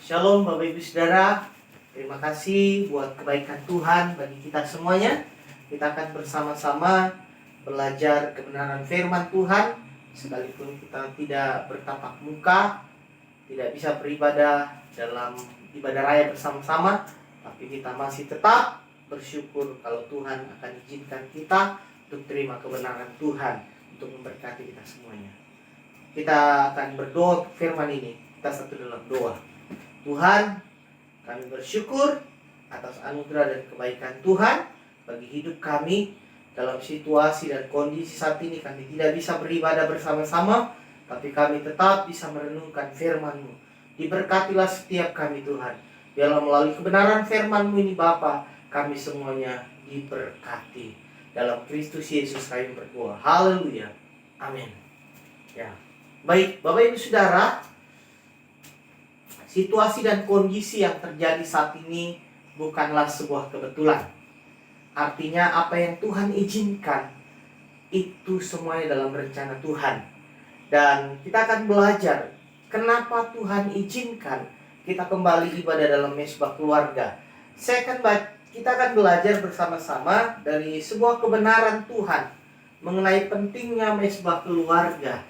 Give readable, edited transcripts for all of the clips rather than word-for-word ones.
Shalom Bapak Ibu Saudara. Terima kasih buat kebaikan Tuhan bagi kita semuanya. Kita akan bersama-sama belajar kebenaran firman Tuhan. Sekalipun kita tidak bertatap muka, tidak bisa beribadah dalam ibadah raya bersama-sama, tapi kita masih tetap bersyukur kalau Tuhan akan izinkan kita untuk terima kebenaran Tuhan, untuk memberkati kita semuanya. Kita akan berdoa firman ini. Kita satu dalam doa. Tuhan, kami bersyukur atas anugerah dan kebaikan Tuhan bagi hidup kami. Dalam situasi dan kondisi saat ini kami tidak bisa beribadah bersama-sama, tapi kami tetap bisa merenungkan firman-Mu. Diberkatilah setiap kami Tuhan. Biarlah melalui kebenaran firman-Mu ini Bapa, kami semuanya diberkati. Dalam Kristus Yesus kami berdoa. Haleluya. Amin. Ya. Baik, Bapak Ibu Saudara, situasi dan kondisi yang terjadi saat ini bukanlah sebuah kebetulan. Artinya apa yang Tuhan izinkan itu semuanya dalam rencana Tuhan. Dan kita akan belajar kenapa Tuhan izinkan kita kembali ibadah dalam mesbah keluarga. Kita akan belajar bersama-sama dari sebuah kebenaran Tuhan mengenai pentingnya mesbah keluarga.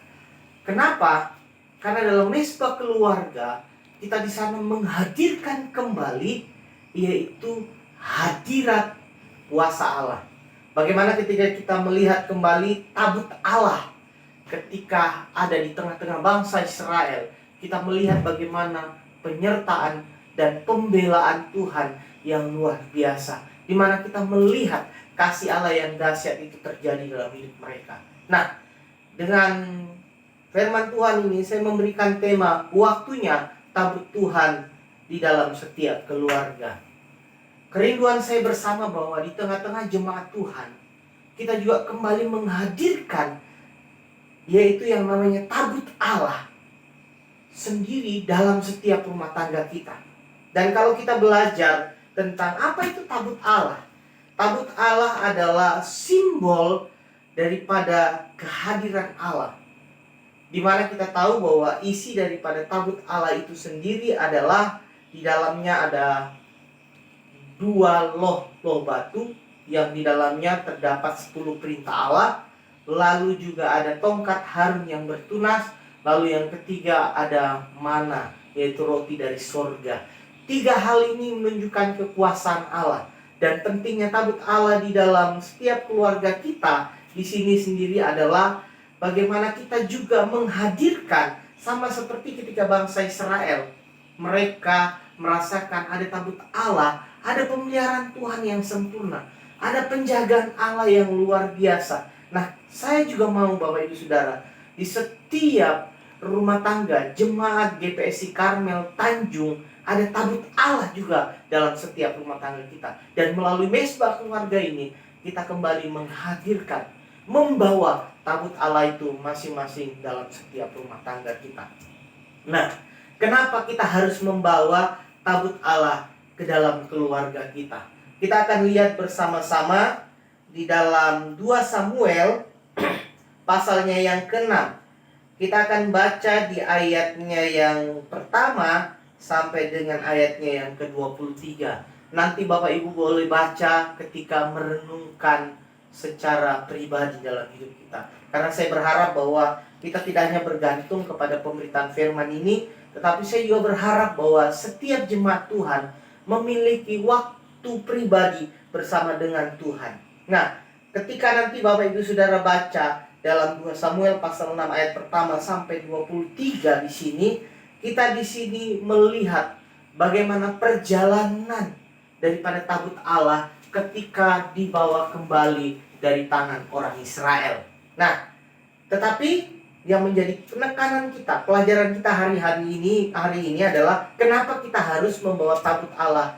Kenapa? Karena dalam mesbah keluarga kita di sana menghadirkan kembali, yaitu hadirat kuasa Allah. Bagaimana ketika kita melihat kembali tabut Allah ketika ada di tengah-tengah bangsa Israel, kita melihat bagaimana penyertaan dan pembelaan Tuhan yang luar biasa, di mana kita melihat kasih Allah yang dahsyat itu terjadi dalam hidup mereka. Nah, dengan firman Tuhan ini saya memberikan tema waktunya tabut Tuhan di dalam setiap keluarga. Kerinduan saya bersama bahwa di tengah-tengah jemaat Tuhan, kita juga kembali menghadirkan yaitu yang namanya tabut Allah sendiri dalam setiap rumah tangga kita. Dan kalau kita belajar tentang apa itu tabut Allah adalah simbol daripada kehadiran Allah. Di mana kita tahu bahwa isi daripada tabut Allah itu sendiri adalah di dalamnya ada 2 loh batu yang di dalamnya terdapat 10 perintah Allah. Lalu juga ada tongkat Harun yang bertunas. Lalu yang ketiga ada mana, yaitu roti dari sorga. 3 hal ini menunjukkan kekuasaan Allah dan pentingnya tabut Allah di dalam setiap keluarga kita. Di sini sendiri adalah bagaimana kita juga menghadirkan sama seperti ketika bangsa Israel. Mereka merasakan ada tabut Allah, ada pemeliharaan Tuhan yang sempurna, ada penjagaan Allah yang luar biasa. Nah, saya juga mau Bapak Ibu Saudara, di setiap rumah tangga jemaat GPSI Karmel Tanjung, ada tabut Allah juga dalam setiap rumah tangga kita. Dan melalui mesbah keluarga ini, kita kembali menghadirkan, membawa tabut Allah itu masing-masing dalam setiap rumah tangga kita. Nah, kenapa kita harus membawa tabut Allah ke dalam keluarga kita? Kita akan lihat bersama-sama di dalam 2 Samuel pasalnya yang ke-6. Kita akan baca di ayatnya yang pertama sampai dengan ayatnya yang ke-23. Nanti Bapak Ibu boleh baca ketika merenungkan secara pribadi dalam hidup kita. Karena saya berharap bahwa kita tidak hanya bergantung kepada pemberitaan firman ini, tetapi saya juga berharap bahwa setiap jemaat Tuhan memiliki waktu pribadi bersama dengan Tuhan. Nah, ketika nanti Bapak Ibu Saudara baca dalam 2 Samuel pasal 6 ayat pertama sampai 23 di sini, kita di sini melihat bagaimana perjalanan daripada tabut Allah ketika dibawa kembali dari tangan orang Israel. Nah, tetapi yang menjadi penekanan kita, pelajaran kita hari ini adalah kenapa kita harus membawa tabut Allah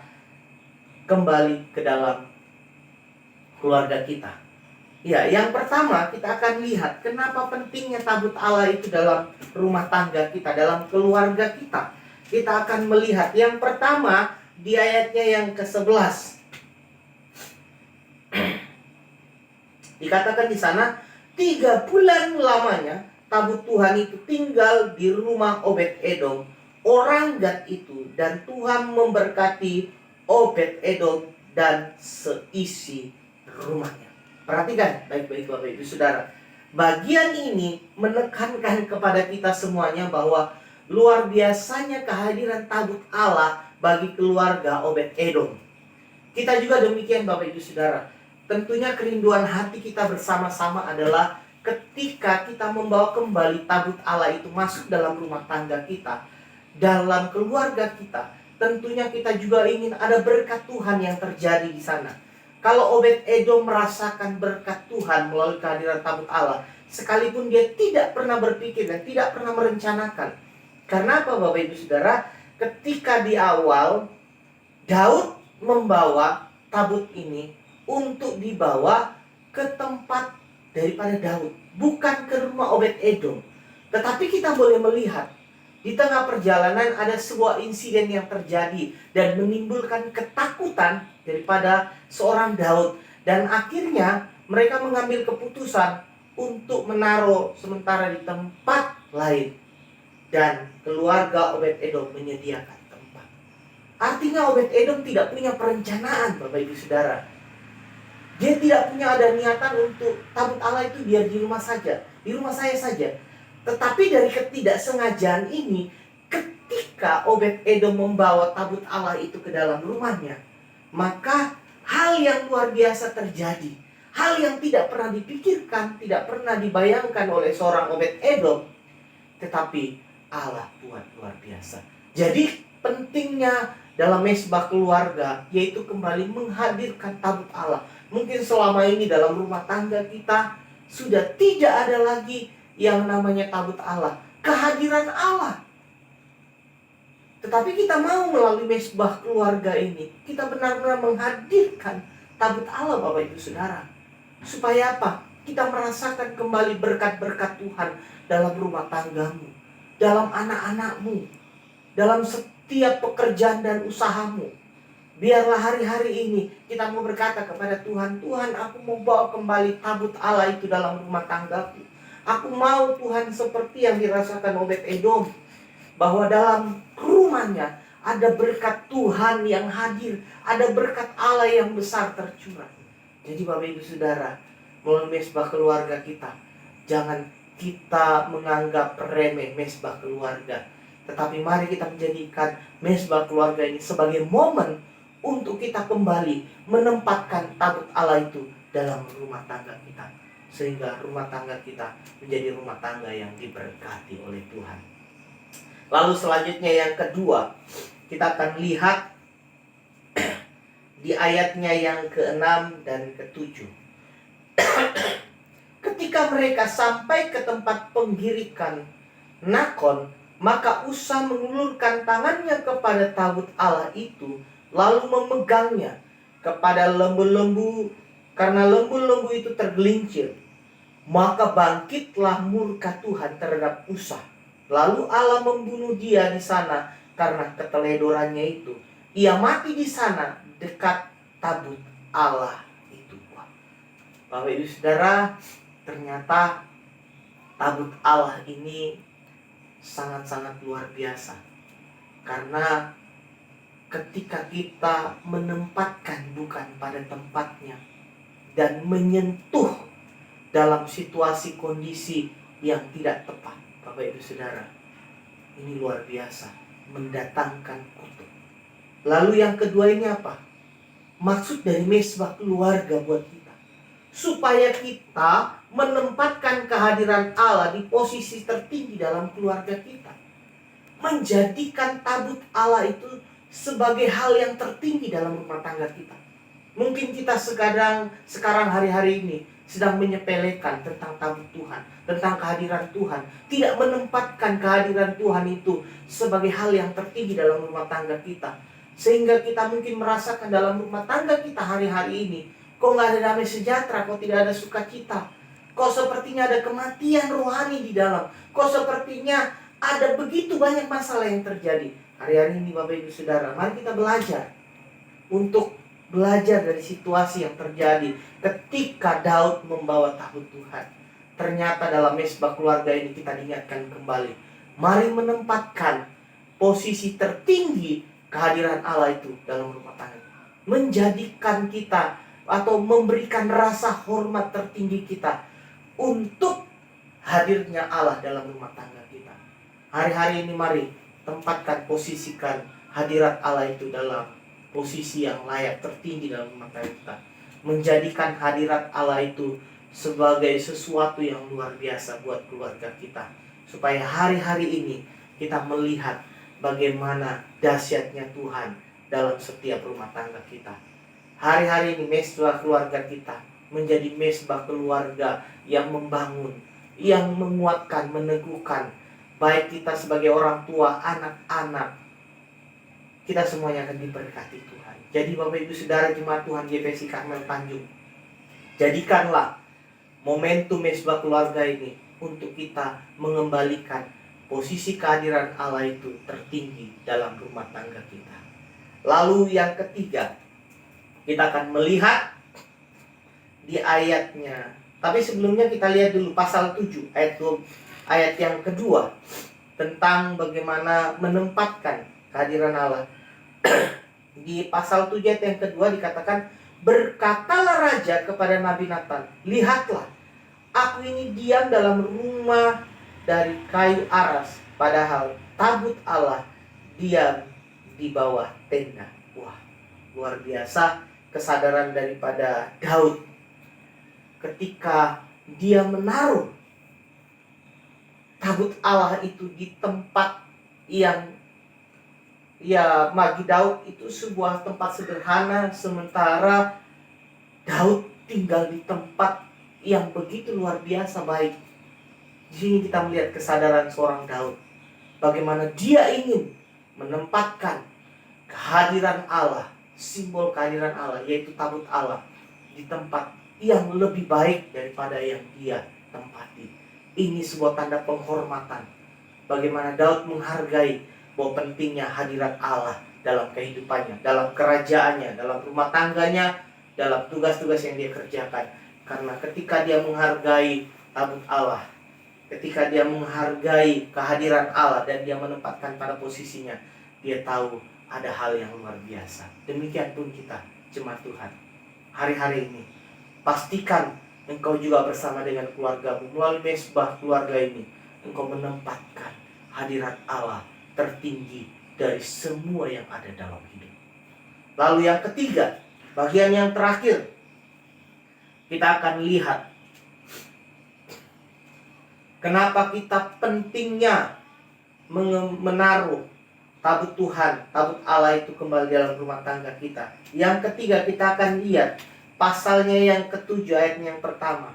kembali ke dalam keluarga kita. Ya, yang pertama kita akan lihat kenapa pentingnya tabut Allah itu dalam rumah tangga kita, dalam keluarga kita. Kita akan melihat yang pertama di ayatnya yang ke-11. Dikatakan di sana 3 bulan lamanya tabut Tuhan itu tinggal di rumah Obed Edom orang Gad itu, dan Tuhan memberkati Obed-Edom dan seisi rumahnya. Perhatikan baik-baik Bapak Ibu Saudara. Bagian ini menekankan kepada kita semuanya bahwa luar biasanya kehadiran tabut Allah bagi keluarga Obed-Edom. Kita juga demikian Bapak Ibu Saudara. Tentunya kerinduan hati kita bersama-sama adalah ketika kita membawa kembali tabut Allah itu masuk dalam rumah tangga kita, dalam keluarga kita. Tentunya kita juga ingin ada berkat Tuhan yang terjadi di sana. Kalau Obed-Edom merasakan berkat Tuhan melalui kehadiran tabut Allah, sekalipun dia tidak pernah berpikir dan tidak pernah merencanakan. Karena apa Bapak Ibu Saudara? Ketika di awal Daud membawa tabut ini untuk dibawa ke tempat daripada Daud, bukan ke rumah Obed-Edom. Tetapi kita boleh melihat di tengah perjalanan ada sebuah insiden yang terjadi dan menimbulkan ketakutan daripada seorang Daud. Dan akhirnya mereka mengambil keputusan untuk menaruh sementara di tempat lain. Dan keluarga Obed-Edom menyediakan tempat. Artinya Obed-Edom tidak punya perencanaan Bapak Ibu Saudara. Dia tidak punya ada niatan untuk tabut Allah itu biar di rumah saja, di rumah saya saja. Tetapi dari ketidaksengajaan ini, ketika Obed-Edom membawa tabut Allah itu ke dalam rumahnya, maka hal yang luar biasa terjadi. Hal yang tidak pernah dipikirkan, tidak pernah dibayangkan oleh seorang Obed-Edom. Tetapi Allah buat luar biasa. Jadi pentingnya dalam mesbah keluarga, yaitu kembali menghadirkan tabut Allah. Mungkin selama ini dalam rumah tangga kita sudah tidak ada lagi yang namanya tabut Allah, kehadiran Allah. Tetapi kita mau melalui mesbah keluarga ini, kita benar-benar menghadirkan tabut Allah Bapak Ibu Saudara. Supaya apa? Kita merasakan kembali berkat-berkat Tuhan dalam rumah tanggamu, dalam anak-anakmu, dalam setiap pekerjaan dan usahamu. Biarlah hari-hari ini kita mau berkata kepada Tuhan, Tuhan, aku mau bawa kembali tabut Allah itu dalam rumah tanggaku. Aku mau Tuhan seperti yang dirasakan Obed-Edom, bahwa dalam rumahnya ada berkat Tuhan yang hadir, ada berkat Allah yang besar tercurah. Jadi Bapak Ibu Saudara, melalui mesbah keluarga kita, jangan kita menganggap remeh mesbah keluarga. Tetapi mari kita menjadikan mesbah keluarga ini sebagai momen untuk kita kembali menempatkan tabut Allah itu dalam rumah tangga kita. Sehingga rumah tangga kita menjadi rumah tangga yang diberkati oleh Tuhan. Lalu selanjutnya yang kedua, kita akan lihat di ayatnya yang ke-6 dan ke-7. Ketika mereka sampai ke tempat penggirikan Nakon, maka Usa mengulurkan tangannya kepada tabut Allah itu, lalu memegangnya kepada lembu-lembu, karena lembu-lembu itu tergelincir. Maka bangkitlah murka Tuhan terhadap Usa. Lalu Allah membunuh dia di sana karena keteledorannya itu. Ia mati di sana dekat tabut Allah itu. Bapak Ibu Saudara, ternyata tabut Allah ini sangat-sangat luar biasa. Karena ketika kita menempatkan bukan pada tempatnya dan menyentuh dalam situasi kondisi yang tidak tepat, Bapak Ibu Saudara, ini luar biasa, mendatangkan kutuk. Lalu yang kedua ini apa? Maksud dari mesbah keluarga buat kita, supaya kita menempatkan kehadiran Allah di posisi tertinggi dalam keluarga kita, menjadikan tabut Allah itu sebagai hal yang tertinggi dalam rumah tangga kita. Mungkin kita sekarang hari-hari ini sedang menyepelekan tentang tabut Tuhan, tentang kehadiran Tuhan, tidak menempatkan kehadiran Tuhan itu sebagai hal yang tertinggi dalam rumah tangga kita. Sehingga kita mungkin merasakan dalam rumah tangga kita hari-hari ini, kok nggak ada damai sejahtera, kok tidak ada sukacita, kok sepertinya ada kematian rohani di dalam, kok sepertinya ada begitu banyak masalah yang terjadi. Hari-hari ini Bapak Ibu Saudara, mari kita belajar untuk belajar dari situasi yang terjadi ketika Daud membawa tabut Tuhan. Ternyata dalam mesbah keluarga ini kita diingatkan kembali, mari menempatkan posisi tertinggi kehadiran Allah itu dalam rumah tangga. Menjadikan kita atau memberikan rasa hormat tertinggi kita untuk hadirnya Allah dalam rumah tangga kita. Hari-hari ini mari tempatkan, posisikan hadirat Allah itu dalam posisi yang layak tertinggi dalam rumah tangga kita. Menjadikan hadirat Allah itu sebagai sesuatu yang luar biasa buat keluarga kita. Supaya hari-hari ini kita melihat bagaimana dahsyatnya Tuhan dalam setiap rumah tangga kita. Hari-hari ini mesbah keluarga kita menjadi mesbah keluarga yang membangun, yang menguatkan, meneguhkan. Baik kita sebagai orang tua, anak-anak, kita semuanya akan diberkati Tuhan. Jadi Bapak Ibu Saudara jemaat Tuhan GPC Karmel Tanjung, jadikanlah momentum mesbah keluarga ini untuk kita mengembalikan posisi kehadiran Allah itu tertinggi dalam rumah tangga kita. Lalu yang ketiga, kita akan melihat di ayatnya. Tapi sebelumnya kita lihat dulu pasal 7 ayat yang kedua tentang bagaimana menempatkan kehadiran Allah. Di pasal 7 ayat yang kedua dikatakan, berkatalah raja kepada Nabi Nathan, lihatlah, aku ini diam dalam rumah dari kayu aras, padahal tabut Allah diam di bawah tenda. Wah, luar biasa kesadaran daripada Daud ketika dia menaruh tabut Allah itu di tempat yang bagi Daud itu sebuah tempat sederhana, sementara Daud tinggal di tempat yang begitu luar biasa baik. Di sini kita melihat kesadaran seorang Daud, bagaimana dia ingin menempatkan kehadiran Allah, simbol kehadiran Allah, yaitu tabut Allah, di tempat yang lebih baik daripada yang dia tempati. Ini sebuah tanda penghormatan. Bagaimana Daud menghargai bahwa pentingnya hadirat Allah dalam kehidupannya, dalam kerajaannya, dalam rumah tangganya, dalam tugas-tugas yang dia kerjakan. Karena ketika dia menghargai tabut Allah, ketika dia menghargai kehadiran Allah dan dia menempatkan pada posisinya, dia tahu ada hal yang luar biasa. Demikian pun kita, jemaat Tuhan, hari-hari ini pastikan engkau juga bersama dengan keluargamu melalui mesbah keluarga ini, engkau menempatkan hadirat Allah tertinggi dari semua yang ada dalam hidup. Lalu yang ketiga, bagian yang terakhir, kita akan lihat kenapa kita pentingnya menaruh tabut Tuhan, tabut Allah itu kembali dalam rumah tangga kita. Yang ketiga, kita akan lihat pasalnya yang ke-7 ayat yang pertama.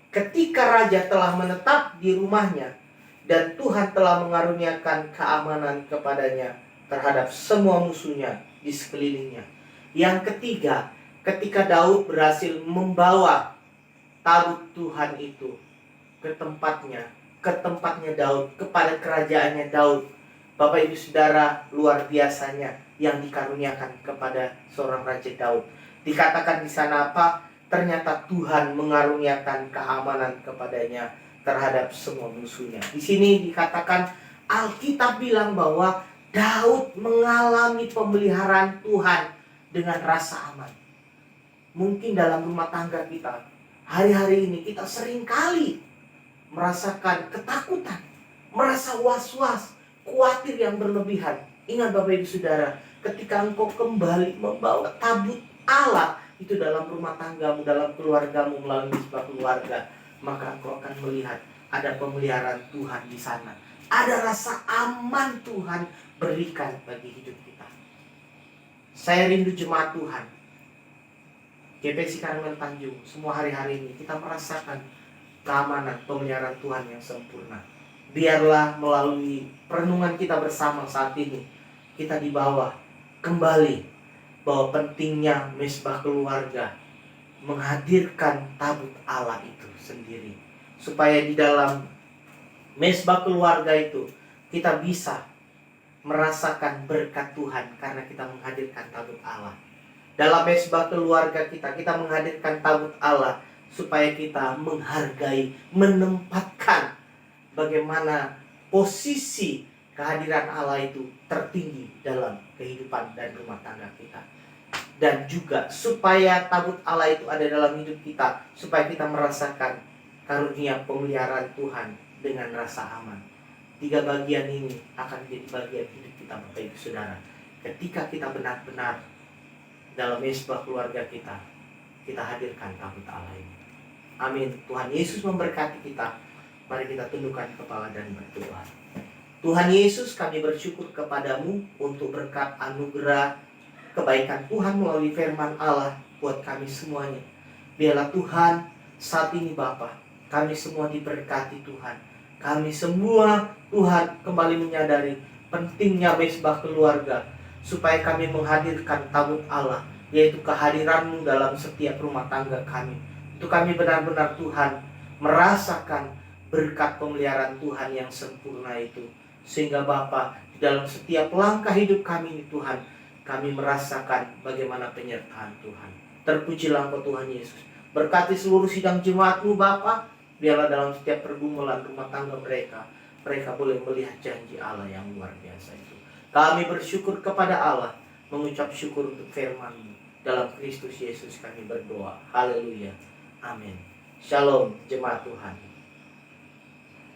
Ketika raja telah menetap di rumahnya dan Tuhan telah mengaruniakan keamanan kepadanya terhadap semua musuhnya di sekelilingnya. Yang ketiga, ketika Daud berhasil membawa tabut Tuhan itu ke tempatnya Daud, kepada kerajaannya Daud. Bapak Ibu Saudara, luar biasanya yang dikaruniakan kepada seorang Raja Daud. Dikatakan di sana apa? Ternyata Tuhan mengaruniakan keamanan kepadanya terhadap semua musuhnya. Di sini dikatakan, Alkitab bilang bahwa Daud mengalami pemeliharaan Tuhan dengan rasa aman. Mungkin dalam rumah tangga kita, hari-hari ini kita seringkali merasakan ketakutan, merasa was-was, khawatir yang berlebihan. Ingat Bapak Ibu Saudara, ketika engkau kembali membawa tabut Allah itu dalam rumah tanggamu, dalam keluargamu melalui mesbah keluarga, maka engkau akan melihat ada pemeliharaan Tuhan di sana. Ada rasa aman Tuhan berikan bagi hidup kita. Saya rindu jemaat Tuhan, GPC Karmel Tanjung, semua hari-hari ini kita merasakan keamanan, pemeliharaan Tuhan yang sempurna. Biarlah melalui perenungan kita bersama saat ini, kita dibawa kembali bahwa pentingnya mesbah keluarga menghadirkan tabut Allah itu sendiri, supaya di dalam mesbah keluarga itu kita bisa merasakan berkat Tuhan karena kita menghadirkan tabut Allah. Dalam mesbah keluarga kita menghadirkan tabut Allah supaya kita menghargai, menempatkan bagaimana posisi kehadiran Allah itu tertinggi dalam kehidupan dan rumah tangga kita. Dan juga supaya tabut Allah itu ada dalam hidup kita, supaya kita merasakan karunia pemeliharaan Tuhan dengan rasa aman. 3 bagian ini akan menjadi bagian hidup kita, Bapak Ibu Saudara. Ketika kita benar-benar dalam mesbah keluarga kita hadirkan tabut Allah ini. Amin. Tuhan Yesus memberkati kita. Mari kita tundukkan kepala dan berdoa. Tuhan Yesus, kami bersyukur kepadamu untuk berkat anugerah kebaikan Tuhan melalui firman Allah buat kami semuanya. Biarlah Tuhan, saat ini Bapa, kami semua diberkati Tuhan. Kami semua Tuhan kembali menyadari pentingnya mesbah keluarga, supaya kami menghadirkan tabut Allah, yaitu kehadiran-Mu dalam setiap rumah tangga kami. Itu kami benar-benar Tuhan merasakan berkat pemeliharaan Tuhan yang sempurna itu. Sehingga Bapa, di dalam setiap langkah hidup kami ini Tuhan, kami merasakan bagaimana penyertaan Tuhan. Terpujilah Engkau Tuhan Yesus. Berkati seluruh sidang jemaat-Mu Bapa. Biarlah dalam setiap pergumulan rumah tangga mereka boleh melihat janji Allah yang luar biasa itu. Kami bersyukur kepada Allah, mengucap syukur untuk firman-Mu. Dalam Kristus Yesus kami berdoa. Haleluya. Amin. Shalom jemaat Tuhan.